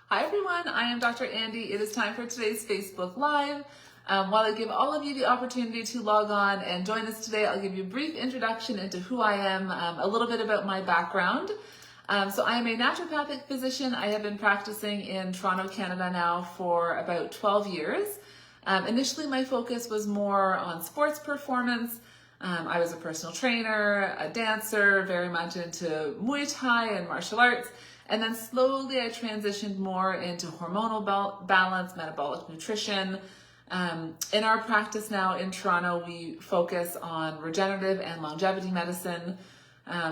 Hi everyone, I am Dr. Andi. It is time for today's Facebook Live. While I give all of you the opportunity to log on and join us today, I'll give you a brief introduction into who I am, a little bit about my background. So I am a naturopathic physician. I have been practicing in Toronto, Canada now for about 12 years. Initially, my focus was more on sports performance. I was a personal trainer, a dancer, very much into Muay Thai and martial arts. And then slowly I transitioned more into hormonal balance, metabolic nutrition. In our practice now in Toronto, we focus on regenerative and longevity medicine.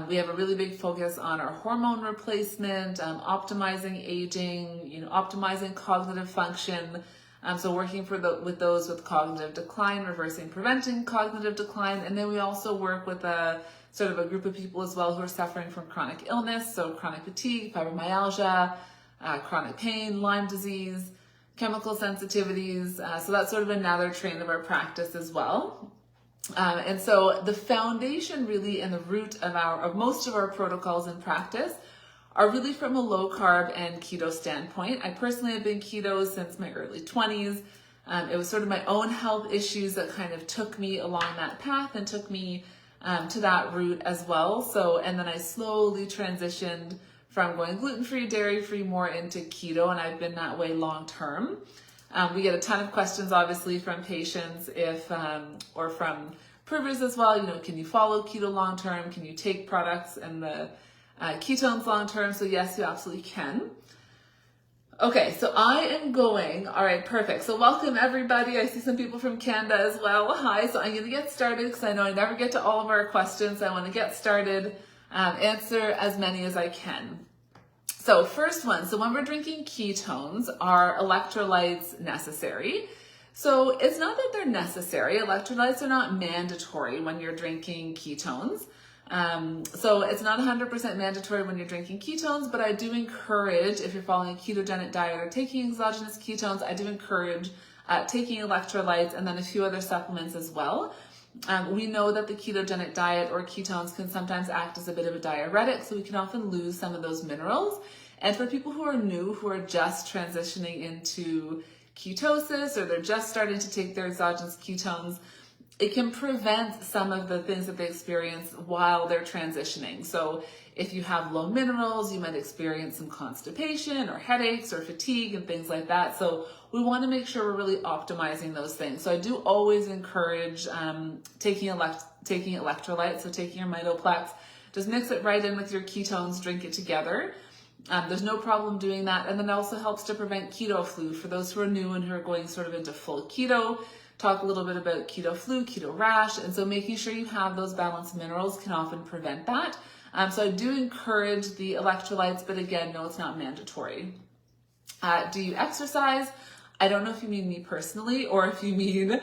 We have a really big focus on our hormone replacement, optimizing aging, optimizing cognitive function. So working with those with cognitive decline, reversing, preventing cognitive decline. And then we also work with a group of people as well who are suffering from chronic illness, so chronic fatigue, fibromyalgia, chronic pain, Lyme disease, chemical sensitivities. So that's sort of another train of our practice as well. And so the foundation really and the root of most of our protocols in practice are really from a low carb and keto standpoint. I personally have been keto since my early 20s. It was sort of my own health issues that kind of took me along that path and took me to that route as well. And then I slowly transitioned from going gluten-free, dairy-free more into keto, and I've been that way long-term. We get a ton of questions, obviously, from patients or from provers as well. Can you follow keto long-term? Can you take products and the ketones long-term? So yes, you absolutely can. Okay, so I am going, all right, perfect. So welcome everybody. I see some people from Canada as well. Hi, so I'm going to get started because I know I never get to all of our questions. I want to get started, answer as many as I can. So first one, so when we're drinking ketones, are electrolytes necessary? So it's not that they're necessary. Electrolytes are not mandatory when you're drinking ketones. So it's not 100% mandatory when you're drinking ketones, but I do encourage, if you're following a ketogenic diet or taking exogenous ketones, I do encourage taking electrolytes and then a few other supplements as well. We know that the ketogenic diet or ketones can sometimes act as a bit of a diuretic, so we can often lose some of those minerals. And for people who are new, who are just transitioning into ketosis, or they're just starting to take their exogenous ketones, it can prevent some of the things that they experience while they're transitioning. So if you have low minerals, you might experience some constipation or headaches or fatigue and things like that. So we want to make sure we're really optimizing those things. So I do always encourage taking electrolytes, so taking your Mitoplex, just mix it right in with your ketones, drink it together. There's no problem doing that. And then it also helps to prevent keto flu for those who are new and who are going sort of into full keto. Talk a little bit about keto flu, keto rash, and so making sure you have those balanced minerals can often prevent that. So I do encourage the electrolytes, but again, no, it's not mandatory. Do you exercise? I don't know if you mean me personally or if you mean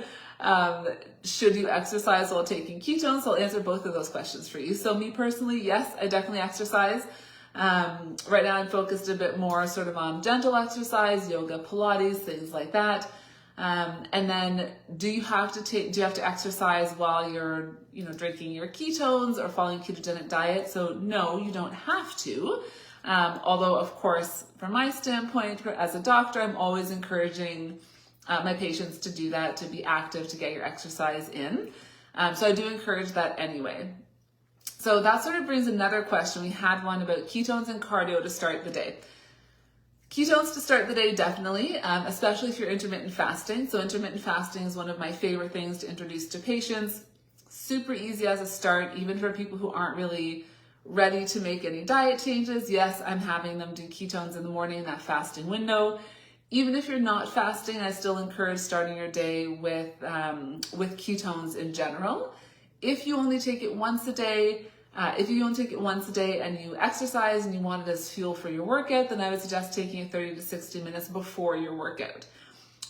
should you exercise while taking ketones. So I'll answer both of those questions for you. So me personally, yes, I definitely exercise. Right now I'm focused a bit more sort of on gentle exercise, yoga, Pilates, things like that. And then do you have to exercise while you're, drinking your ketones or following a ketogenic diet? So no, you don't have to. Although of course, from my standpoint, as a doctor, I'm always encouraging my patients to do that, to be active, to get your exercise in. So I do encourage that anyway. So that sort of brings another question. We had one about ketones and cardio to start the day. Ketones to start the day, definitely, especially if you're intermittent fasting. So intermittent fasting is one of my favorite things to introduce to patients. Super easy as a start, even for people who aren't really ready to make any diet changes. Yes, I'm having them do ketones in the morning in that fasting window. Even if you're not fasting, I still encourage starting your day with ketones in general. If you only take it once a day, and you exercise and you want it as fuel for your workout, then I would suggest taking it 30 to 60 minutes before your workout.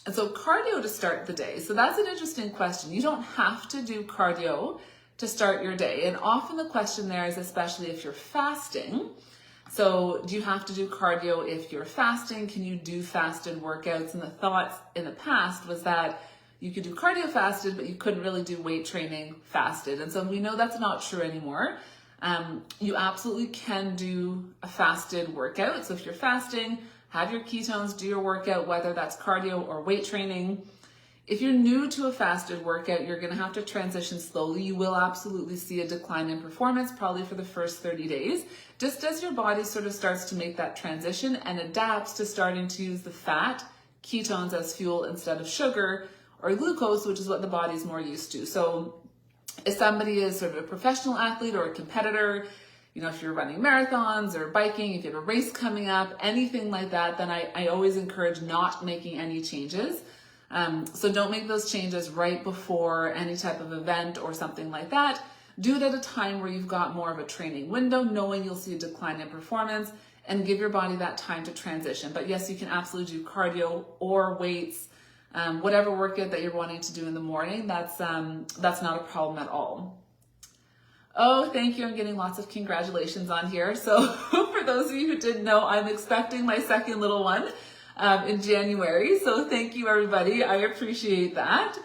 And so cardio to start the day. So that's an interesting question. You don't have to do cardio to start your day. And often the question there is, especially if you're fasting. So do you have to do cardio if you're fasting? Can you do fasted workouts? And the thoughts in the past was that you could do cardio fasted, but you couldn't really do weight training fasted. And so we know that's not true anymore. You absolutely can do a fasted workout. So if you're fasting, have your ketones, do your workout, whether that's cardio or weight training. If you're new to a fasted workout, you're going to have to transition slowly. You will absolutely see a decline in performance, probably for the first 30 days, just as your body sort of starts to make that transition and adapts to starting to use the fat, ketones as fuel instead of sugar or glucose, which is what the body's more used to. So if somebody is sort of a professional athlete or a competitor, if you're running marathons or biking, if you have a race coming up, anything like that, then I always encourage not making any changes. So don't make those changes right before any type of event or something like that. Do it at a time where you've got more of a training window, knowing you'll see a decline in performance, and give your body that time to transition. But yes, you can absolutely do cardio or weights, whatever workout that you're wanting to do in the morning. That's not a problem at all. Oh, thank you. I'm getting lots of congratulations on here. So for those of you who didn't know, I'm expecting my second little one in January. So thank you, everybody. I appreciate that.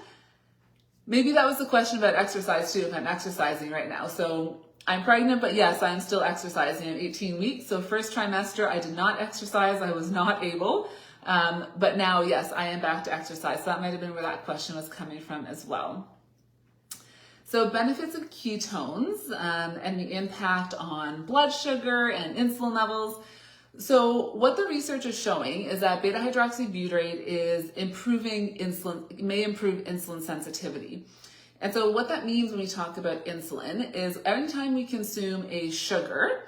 Maybe that was the question about exercise too, if I'm exercising right now. So I'm pregnant, but yes, I'm still exercising. I'm 18 weeks. So first trimester, I did not exercise. I was not able. But now, yes, I am back to exercise. So that might have been where that question was coming from as well. So benefits of ketones and the impact on blood sugar and insulin levels. So what the research is showing is that beta hydroxybutyrate is improving insulin, may improve insulin sensitivity. And so what that means when we talk about insulin is anytime we consume a sugar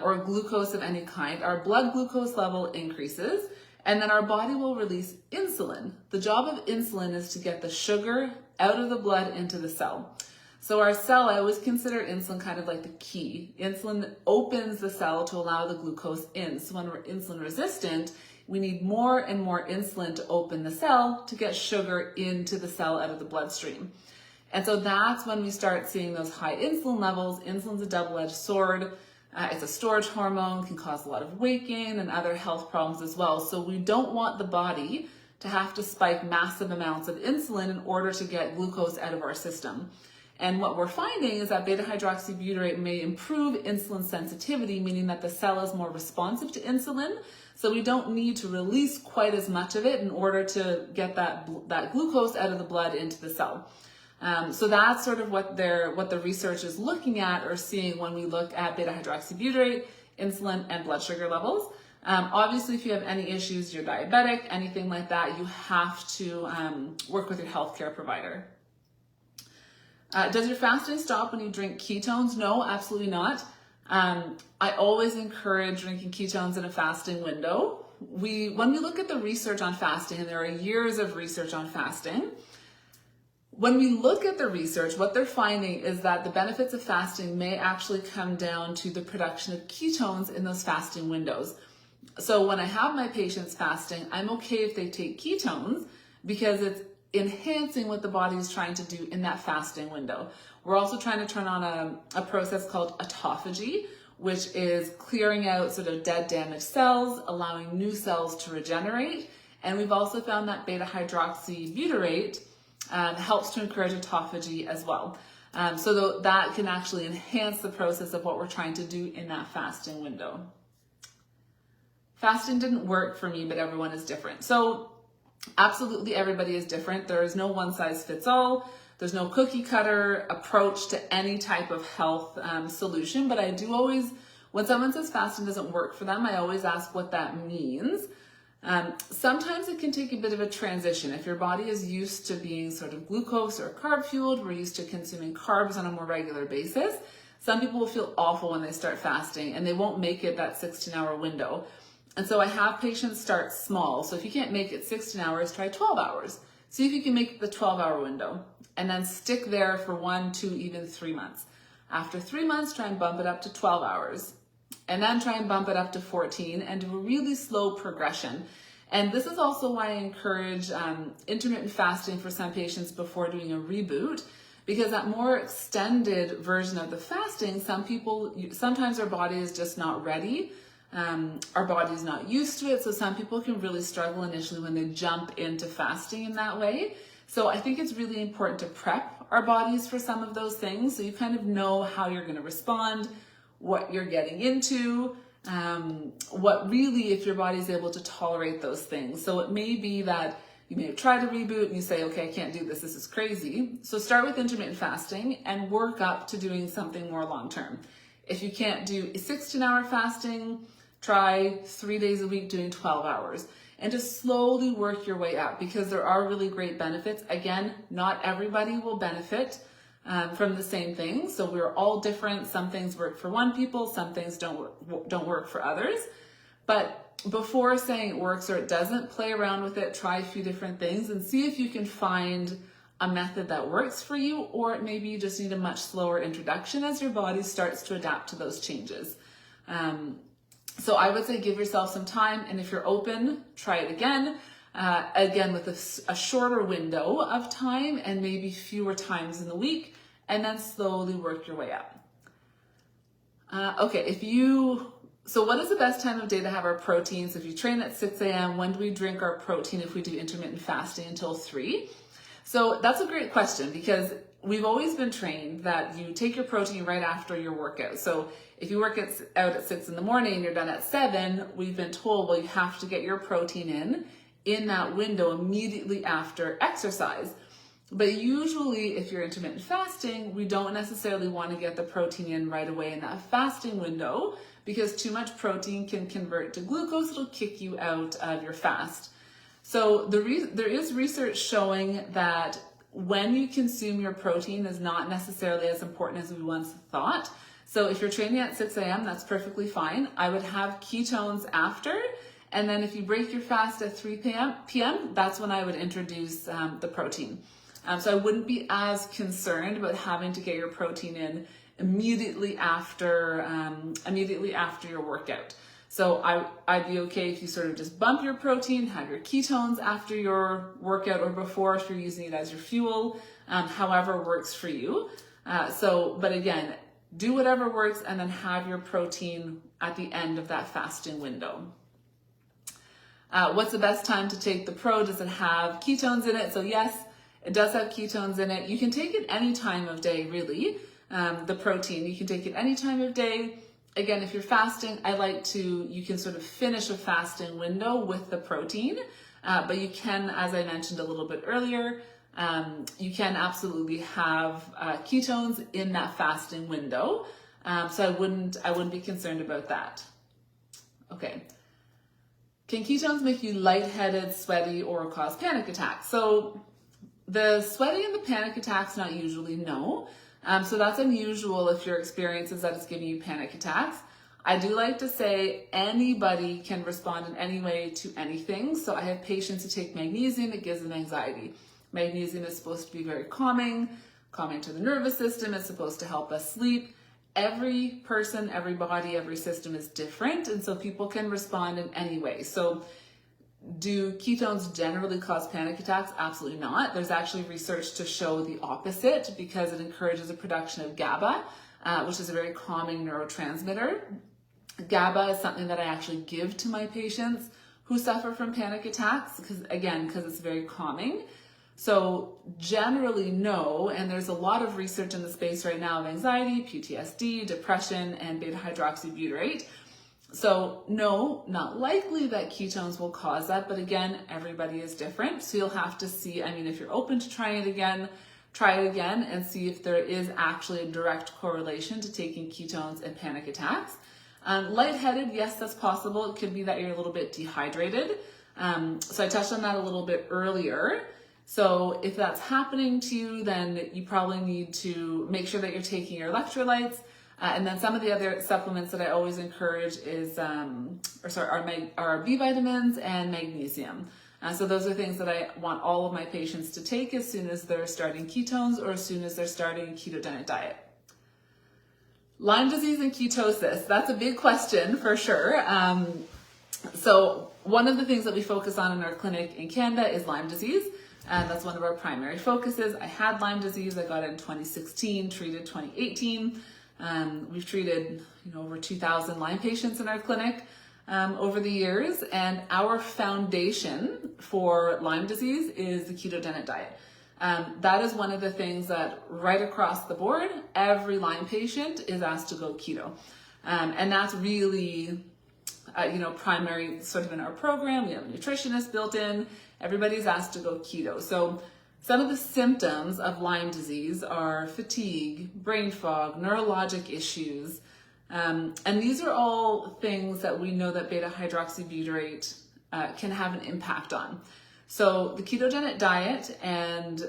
or glucose of any kind, our blood glucose level increases, and then our body will release insulin. The job of insulin is to get the sugar out of the blood into the cell. So our cell, I always consider insulin kind of like the key. Insulin opens the cell to allow the glucose in. So when we're insulin resistant, we need more and more insulin to open the cell to get sugar into the cell out of the bloodstream. And so that's when we start seeing those high insulin levels. Insulin's a double-edged sword. It's a storage hormone, can cause a lot of weight gain and other health problems as well. So we don't want the body to have to spike massive amounts of insulin in order to get glucose out of our system. And what we're finding is that beta hydroxybutyrate may improve insulin sensitivity, meaning that the cell is more responsive to insulin. So we don't need to release quite as much of it in order to get that glucose out of the blood into the cell. So that's sort of what the research is looking at or seeing when we look at beta hydroxybutyrate, insulin, and blood sugar levels. Obviously, if you have any issues, you're diabetic, anything like that, you have to work with your healthcare provider. Does your fasting stop when you drink ketones? No, absolutely not. I always encourage drinking ketones in a fasting window. When we look at the research on fasting, and there are years of research on fasting, when we look at the research, what they're finding is that the benefits of fasting may actually come down to the production of ketones in those fasting windows. So when I have my patients fasting, I'm okay if they take ketones because it's enhancing what the body is trying to do in that fasting window. We're also trying to turn on a process called autophagy, which is clearing out sort of dead, damaged cells, allowing new cells to regenerate. And we've also found that beta hydroxybutyrate helps to encourage autophagy as well. So that can actually enhance the process of what we're trying to do in that fasting window. Fasting didn't work for me, but everyone is different. So absolutely everybody is different. There is no one size fits all. There's no cookie cutter approach to any type of health solution. But I do always, when someone says fasting doesn't work for them, I always ask what that means. Sometimes it can take a bit of a transition. If your body is used to being sort of glucose or carb fueled, we're used to consuming carbs on a more regular basis. Some people will feel awful when they start fasting and they won't make it that 16-hour window. And so I have patients start small. So if you can't make it 16 hours, try 12 hours. See if you can make the 12-hour window and then stick there for 1, 2, even 3 months. After 3 months, try and bump it up to 12 hours. And then try and bump it up to 14 and do a really slow progression. And this is also why I encourage intermittent fasting for some patients before doing a reboot, because that more extended version of the fasting, sometimes our body is just not ready. Our body's not used to it. So some people can really struggle initially when they jump into fasting in that way. So I think it's really important to prep our bodies for some of those things. So you kind of know how you're going to respond, what you're getting into, if your body's able to tolerate those things. So it may be that you may have tried a reboot and you say, okay, I can't do this. This is crazy. So start with intermittent fasting and work up to doing something more long-term. If you can't do 16-hour fasting, try 3 days a week doing 12 hours and just slowly work your way up, because there are really great benefits. Again, not everybody will benefit from the same thing. So we're all different. Some things work for one people, some things don't work for others. But before saying it works or it doesn't, play around with it, try a few different things and see if you can find a method that works for you, or maybe you just need a much slower introduction as your body starts to adapt to those changes. So I would say give yourself some time, and if you're open, try it again with a shorter window of time and maybe fewer times in the week, and then slowly work your way up. So what is the best time of day to have our protein? So if you train at 6 a.m., when do we drink our protein if we do intermittent fasting until 3? So that's a great question, because we've always been trained that you take your protein right after your workout. So if you work out at 6 in the morning and you're done at 7, we've been told, well, you have to get your protein in that window immediately after exercise. But usually if you're intermittent fasting, we don't necessarily want to get the protein in right away in that fasting window, because too much protein can convert to glucose. It'll kick you out of your fast. So there is research showing that when you consume your protein is not necessarily as important as we once thought. So if you're training at 6 a.m., that's perfectly fine. I would have ketones after. And then if you break your fast at 3 p.m., that's when I would introduce the protein. So I wouldn't be as concerned about having to get your protein in immediately after your workout. So I'd be okay if you sort of just bump your protein, have your ketones after your workout or before if you're using it as your fuel, however works for you. But again, do whatever works and then have your protein at the end of that fasting window. What's the best time to take the Pro? Does it have ketones in it? So yes, it does have ketones in it. You can take it any time of day, really. The protein, you can take it any time of day. Again, if you're fasting, you can sort of finish a fasting window with the protein, but you can, as I mentioned a little bit earlier, you can absolutely have ketones in that fasting window. So I wouldn't be concerned about that. Okay. Can ketones make you lightheaded, sweaty, or cause panic attacks? So the sweaty and the panic attacks, not usually, no. So that's unusual if your experience is that it's giving you panic attacks. I do like to say anybody can respond in any way to anything. So I have patients who take magnesium, it gives them anxiety. Magnesium is supposed to be very calming to the nervous system. It's supposed to help us sleep. Every person, every body, every system is different. And so people can respond in any way. So do ketones generally cause panic attacks? Absolutely not. There's actually research to show the opposite, because it encourages the production of GABA, which is a very calming neurotransmitter. GABA is something that I actually give to my patients who suffer from panic attacks, because it's very calming. So generally no, and there's a lot of research in the space right now of anxiety, PTSD, depression, and beta hydroxybutyrate. So no, not likely that ketones will cause that, but again, everybody is different. So you'll have to see, if you're open to trying it again, try it again and see if there is actually a direct correlation to taking ketones and panic attacks. Lightheaded, yes, that's possible. It could be that you're a little bit dehydrated. So I touched on that a little bit earlier. So if that's happening to you, then you probably need to make sure that you're taking your electrolytes. And then some of the other supplements that I always encourage is, are B vitamins and magnesium. So those are things that I want all of my patients to take as soon as they're starting ketones or as soon as they're starting a ketogenic diet. Lyme disease and ketosis, that's a big question for sure. So one of the things that we focus on in our clinic in Canada is Lyme disease. And that's one of our primary focuses. I had Lyme disease, I got it in 2016, treated 2018. We've treated over 2,000 Lyme patients in our clinic over the years, and our foundation for Lyme disease is the ketogenic diet. That is one of the things that right across the board, every Lyme patient is asked to go keto. And that's really primary sort of in our program. We have a nutritionist built in. Everybody's asked to go keto. So some of the symptoms of Lyme disease are fatigue, brain fog, neurologic issues. And these are all things that we know that beta hydroxybutyrate can have an impact on. So the ketogenic diet and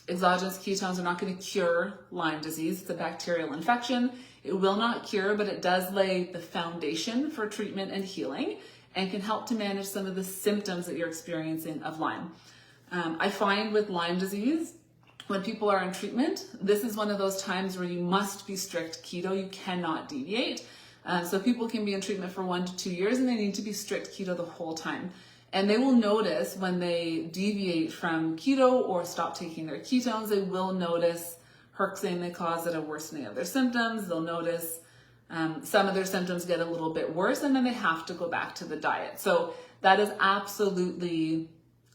exogenous ketones are not going to cure Lyme disease. It's a bacterial infection. It will not cure, but it does lay the foundation for treatment and healing and can help to manage some of the symptoms that you're experiencing of Lyme. I find with Lyme disease, when people are in treatment, this is one of those times where you must be strict keto. You cannot deviate. So people can be in treatment for 1 to 2 years and they need to be strict keto the whole time. And they will notice when they deviate from keto or stop taking their ketones, they will notice herxane they cause at a worsening of their symptoms. They'll notice some of their symptoms get a little bit worse and then they have to go back to the diet. So that is absolutely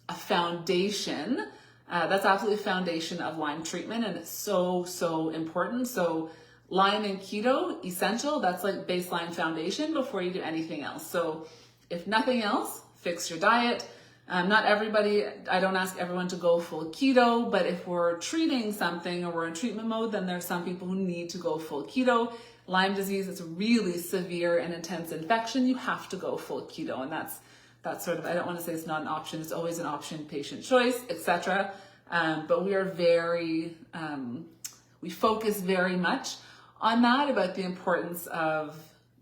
a foundation. That's absolutely a foundation of Lyme treatment, and it's so important. So Lyme and keto, essential. That's like baseline foundation before you do anything else. So if nothing else, fix your diet. Not everybody, I don't ask everyone to go full keto, but if we're treating something or we're in treatment mode, then there's some people who need to go full keto. Lyme disease is a really severe and intense infection. You have to go full keto, and that's sort of, I don't want to say it's not an option. It's always an option, patient choice, etc. But we are we focus very much on that, about the importance of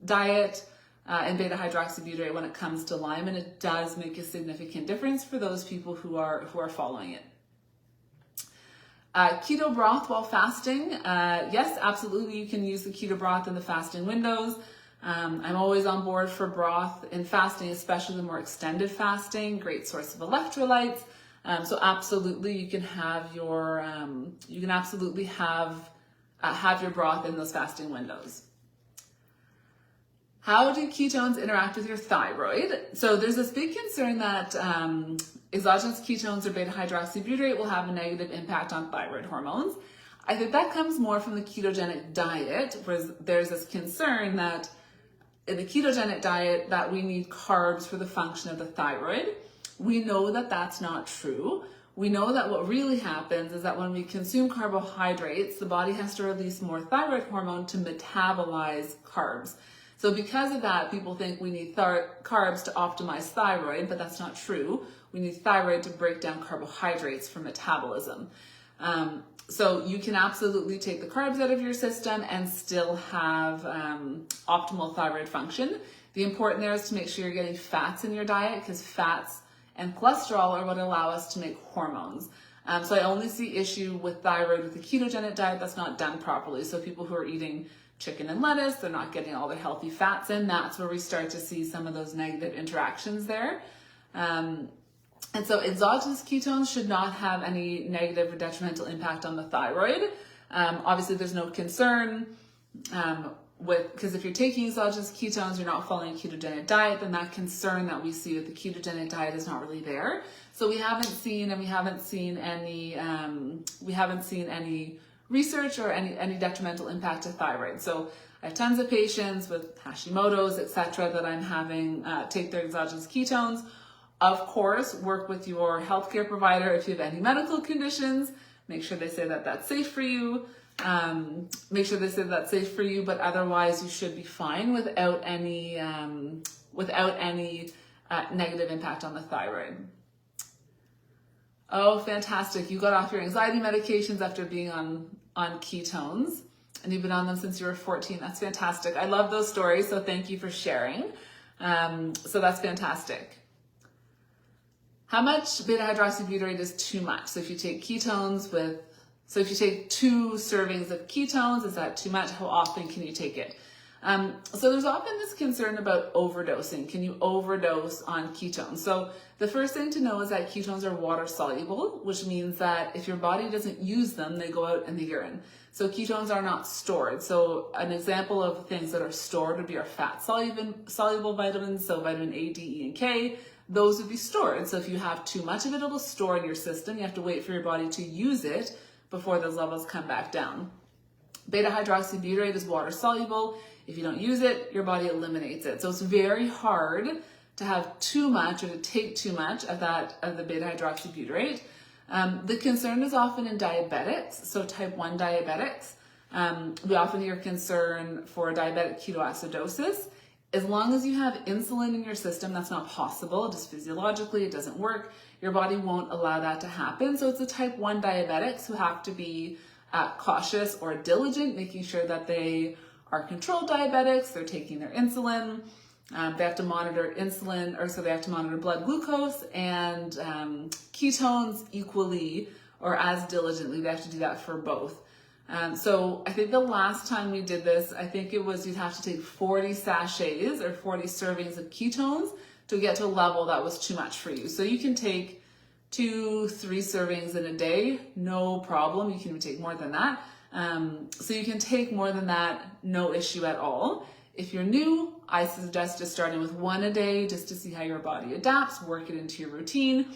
diet, and beta hydroxybutyrate when it comes to Lyme, and it does make a significant difference for those people who are following it. Keto broth while fasting. Yes, absolutely. You can use the keto broth in the fasting windows. I'm always on board for broth in fasting, especially the more extended fasting. Great source of electrolytes. So absolutely, you can have your have your broth in those fasting windows. How do ketones interact with your thyroid? So there's this big concern that exogenous ketones or beta hydroxybutyrate will have a negative impact on thyroid hormones. I think that comes more from the ketogenic diet, where there's this concern that in the ketogenic diet that we need carbs for the function of the thyroid. We know that that's not true. We know that what really happens is that when we consume carbohydrates, the body has to release more thyroid hormone to metabolize carbs. So because of that, people think we need carbs to optimize thyroid, but that's not true. We need thyroid to break down carbohydrates for metabolism. So you can absolutely take the carbs out of your system and still have optimal thyroid function. The important there is to make sure you're getting fats in your diet, because fats and cholesterol are what allow us to make hormones. So I only see issue with thyroid with the ketogenic diet that's not done properly. So people who are eating chicken and lettuce, they're not getting all their healthy fats in. That's where we start to see some of those negative interactions there. And so exogenous ketones should not have any negative or detrimental impact on the thyroid. Obviously, there's no concern because if you're taking exogenous ketones, you're not following a ketogenic diet, then that concern that we see with the ketogenic diet is not really there. So we haven't seen any research or any detrimental impact to thyroid. So I have tons of patients with Hashimoto's, etc., that I'm having take their exogenous ketones. Of course, work with your healthcare provider if you have any medical conditions. Make sure they say that that's safe for you. But otherwise you should be fine without any negative impact on the thyroid. Oh, fantastic. You got off your anxiety medications after being on ketones, and you've been on them since you were 14. That's fantastic. I love those stories, so thank you for sharing. So that's fantastic. How much beta hydroxybutyrate is too much? So if you take 2 servings of ketones, is that too much? How often can you take it? So there's often this concern about overdosing. Can you overdose on ketones? So the first thing to know is that ketones are water soluble, which means that if your body doesn't use them, they go out in the urine. So ketones are not stored. So an example of things that are stored would be our fat soluble vitamins, so vitamin A, D, E, and K. Those would be stored. So if you have too much of it, it'll store in your system. You have to wait for your body to use it before those levels come back down. Beta hydroxybutyrate is water soluble. If you don't use it, your body eliminates it. So it's very hard to have too much or to take too much of the beta hydroxybutyrate. The concern is often in diabetics, so type 1 diabetics. We often hear concern for diabetic ketoacidosis. As long as you have insulin in your system, that's not possible. Just physiologically, it doesn't work. Your body won't allow that to happen. So it's the type 1 diabetics who have to be cautious or diligent, making sure that they are controlled diabetics, they're taking their insulin, they have to monitor they have to monitor blood glucose and ketones equally or as diligently. They have to do that for both. So I think the last time we did this, I think it was you'd have to take 40 sachets or 40 servings of ketones to get to a level that was too much for you. So you can take 2-3 servings in a day, no problem. You can even take more than that. So you can take more than that, no issue at all. If you're new, I suggest just starting with 1 a day just to see how your body adapts, work it into your routine,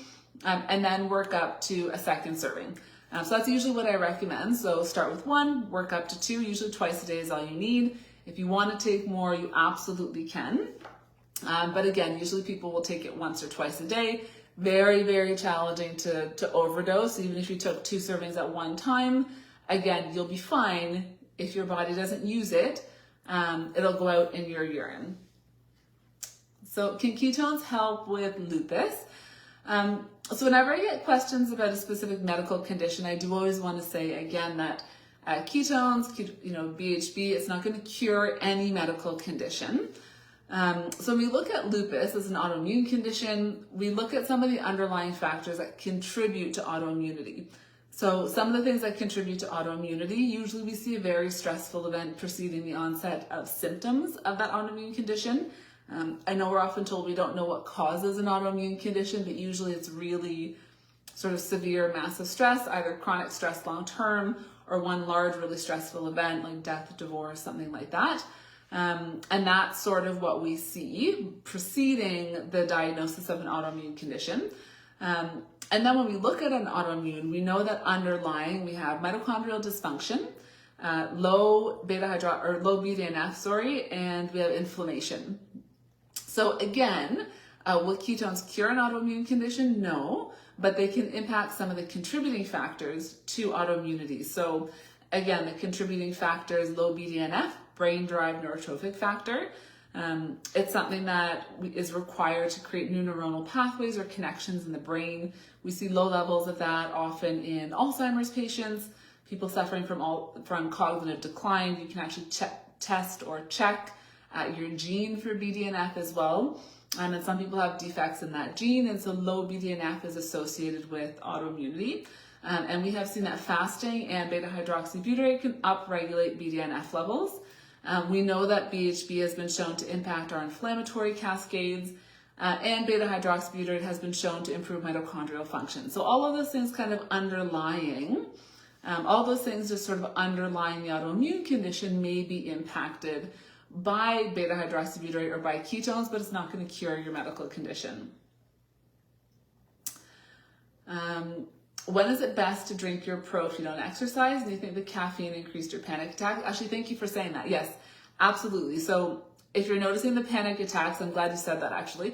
and then work up to a second serving. So that's usually what I recommend. So start with 1, work up to 2, usually twice a day is all you need. If you want to take more, you absolutely can. But again, usually people will take it once or twice a day. Very, very challenging to overdose. Even if you took 2 servings at one time, again, you'll be fine. If your body doesn't use it, it'll go out in your urine. So can ketones help with lupus? So whenever I get questions about a specific medical condition, I do always want to say again that ketones, BHB, it's not going to cure any medical condition. So when we look at lupus as an autoimmune condition, we look at some of the underlying factors that contribute to autoimmunity. So some of the things that contribute to autoimmunity, usually we see a very stressful event preceding the onset of symptoms of that autoimmune condition. I know we're often told we don't know what causes an autoimmune condition, but usually it's really sort of severe, massive stress, either chronic stress long-term or one large, really stressful event like death, divorce, something like that. And that's sort of what we see preceding the diagnosis of an autoimmune condition. And then when we look at an autoimmune, we know that underlying we have mitochondrial dysfunction, low BDNF, and we have inflammation. So again, will ketones cure an autoimmune condition? No, but they can impact some of the contributing factors to autoimmunity. So again, the contributing factors, low BDNF, brain-derived neurotrophic factor. It's something that is required to create new neuronal pathways or connections in the brain. We see low levels of that often in Alzheimer's patients, people suffering from cognitive decline. You can actually test or check your gene for BDNF as well. And some people have defects in that gene, and so low BDNF is associated with autoimmunity. And we have seen that fasting and beta hydroxybutyrate can upregulate BDNF levels. We know that BHB has been shown to impact our inflammatory cascades, and beta hydroxybutyrate has been shown to improve mitochondrial function. So all of those things kind of underlying, all those things just sort of underlying the autoimmune condition may be impacted by beta hydroxybutyrate or by ketones, but it's not going to cure your medical condition. When is it best to drink your pro if you don't exercise? Do you think the caffeine increased your panic attack? Actually, thank you for saying that. Yes, absolutely. So if you're noticing the panic attacks, I'm glad you said that actually.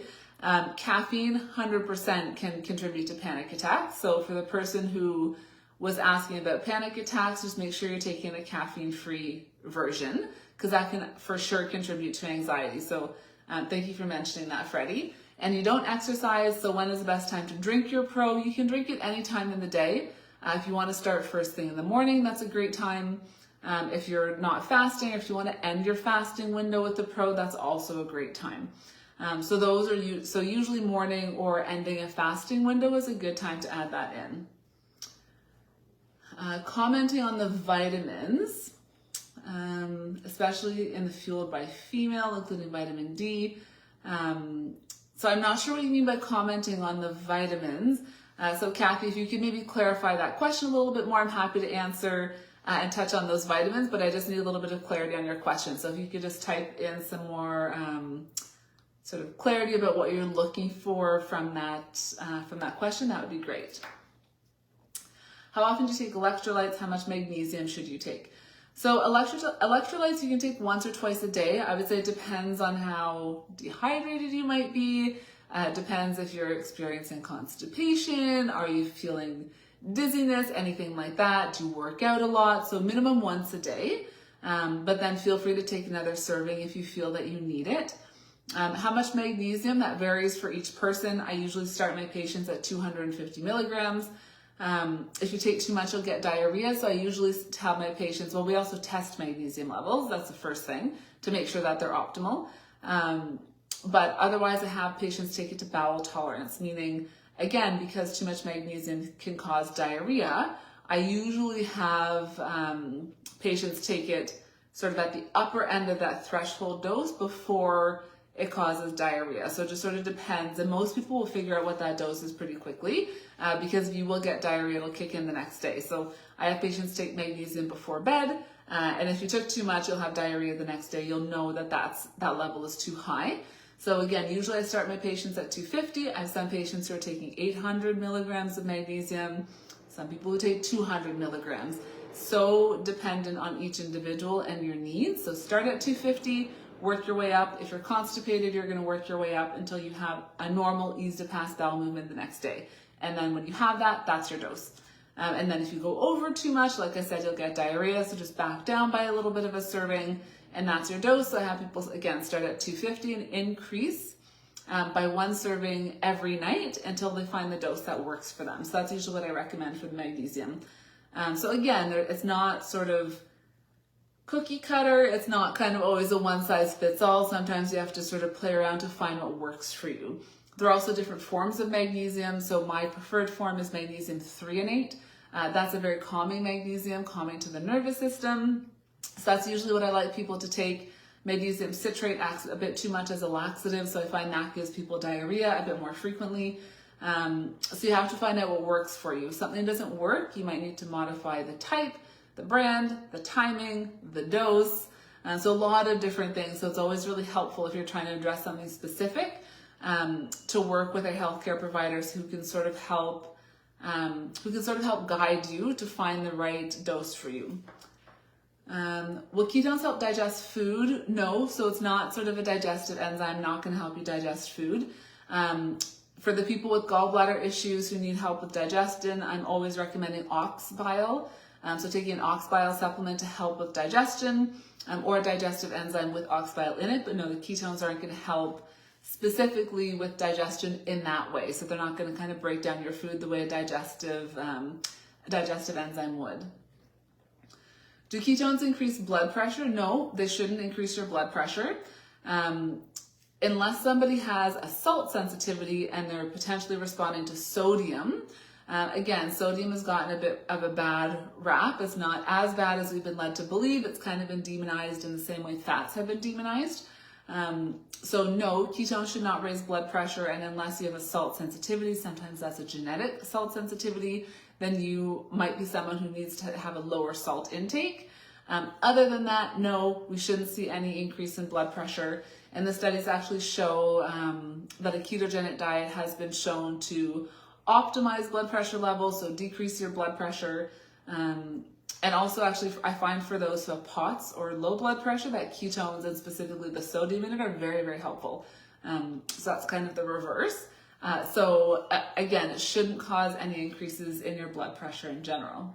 Caffeine 100% can contribute to panic attacks. So for the person who was asking about panic attacks, just make sure you're taking a caffeine-free version, because that can for sure contribute to anxiety. So thank you for mentioning that, Freddie. And you don't exercise, so when is the best time to drink your pro? You can drink it any time in the day. If you want to start first thing in the morning, that's a great time. If you're not fasting, or if you want to end your fasting window with the pro, that's also a great time. So those are so usually morning or ending a fasting window is a good time to add that in. Commenting on the vitamins, especially in the fueled by female, including vitamin D. So I'm not sure what you mean by commenting on the vitamins. So Kathy, if you could maybe clarify that question a little bit more, I'm happy to answer and touch on those vitamins, but I just need a little bit of clarity on your question. So if you could just type in some more sort of clarity about what you're looking for from that question, that would be great. How often do you take electrolytes? How much magnesium should you take? So electrolytes you can take once or twice a day. I would say it depends on how dehydrated you might be. It depends if you're experiencing constipation. Are you feeling dizziness, anything like that? Do you work out a lot? So minimum once a day. But then feel free to take another serving if you feel that you need it. How much magnesium? That varies for each person. I usually start my patients at 250 milligrams. If you take too much, you'll get diarrhea. So I usually have my patients, well, we also test magnesium levels. That's the first thing to make sure that they're optimal. But otherwise I have patients take it to bowel tolerance, meaning again, because too much magnesium can cause diarrhea, I usually have patients take it sort of at the upper end of that threshold dose before it causes diarrhea. So it just sort of depends. And most people will figure out what that dose is pretty quickly because if you will get diarrhea, it'll kick in the next day. So I have patients take magnesium before bed. And if you took too much, you'll have diarrhea the next day. You'll know that that level is too high. So again, usually I start my patients at 250. I have some patients who are taking 800 milligrams of magnesium, some people who take 200 milligrams. So dependent on each individual and your needs. So start at 250, work your way up. If you're constipated, you're going to work your way up until you have a normal ease to pass bowel movement the next day. And then when you have that, that's your dose. And then if you go over too much, like I said, you'll get diarrhea. So just back down by a little bit of a serving. And that's your dose. So I have people, again, start at 250 and increase by one serving every night until they find the dose that works for them. So that's usually what I recommend for the magnesium. So again, it's not sort of cookie cutter. It's not kind of always a one size fits all. Sometimes you have to sort of play around to find what works for you. There are also different forms of magnesium. So my preferred form is magnesium threonate. That's a very calming magnesium, calming to the nervous system. So that's usually what I like people to take. Magnesium citrate acts a bit too much as a laxative, so I find that gives people diarrhea a bit more frequently. So you have to find out what works for you. If something doesn't work, you might need to modify the type, the brand, the timing, the dose. So a lot of different things. So it's always really helpful if you're trying to address something specific to work with a healthcare providers who can sort of help guide you to find the right dose for you. Will ketones help digest food? No, so it's not sort of a digestive enzyme, not going to help you digest food. For the people with gallbladder issues who need help with digestion, I'm always recommending ox bile. So taking an ox bile supplement to help with digestion or a digestive enzyme with ox bile in it. But no, the ketones aren't going to help specifically with digestion in that way. So they're not going to kind of break down your food the way a digestive enzyme would. Do ketones increase blood pressure? No, they shouldn't increase your blood pressure. Unless somebody has a salt sensitivity and they're potentially responding to sodium. Again, sodium has gotten a bit of a bad rap. It's not as bad as we've been led to believe. It's kind of been demonized in the same way fats have been demonized. So no, ketones should not raise blood pressure. And unless you have a salt sensitivity, sometimes that's a genetic salt sensitivity, then you might be someone who needs to have a lower salt intake. Other than that, no, we shouldn't see any increase in blood pressure. And the studies actually show that a ketogenic diet has been shown to optimize blood pressure levels, so decrease your blood pressure. And also actually, I find for those who have POTS or low blood pressure, that ketones and specifically the sodium in it are very, very helpful. So that's kind of the reverse. So again, it shouldn't cause any increases in your blood pressure in general.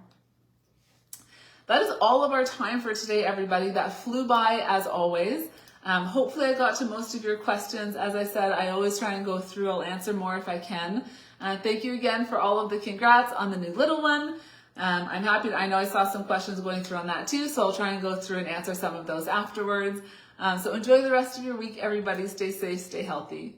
That is all of our time for today, everybody. That flew by as always. Hopefully I got to most of your questions. As I said, I always try and go through. I'll answer more if I can. Thank you again for all of the congrats on the new little one. I'm happy. I know I saw some questions going through on that too, so I'll try and go through and answer some of those afterwards. So enjoy the rest of your week, everybody. Stay safe, stay healthy.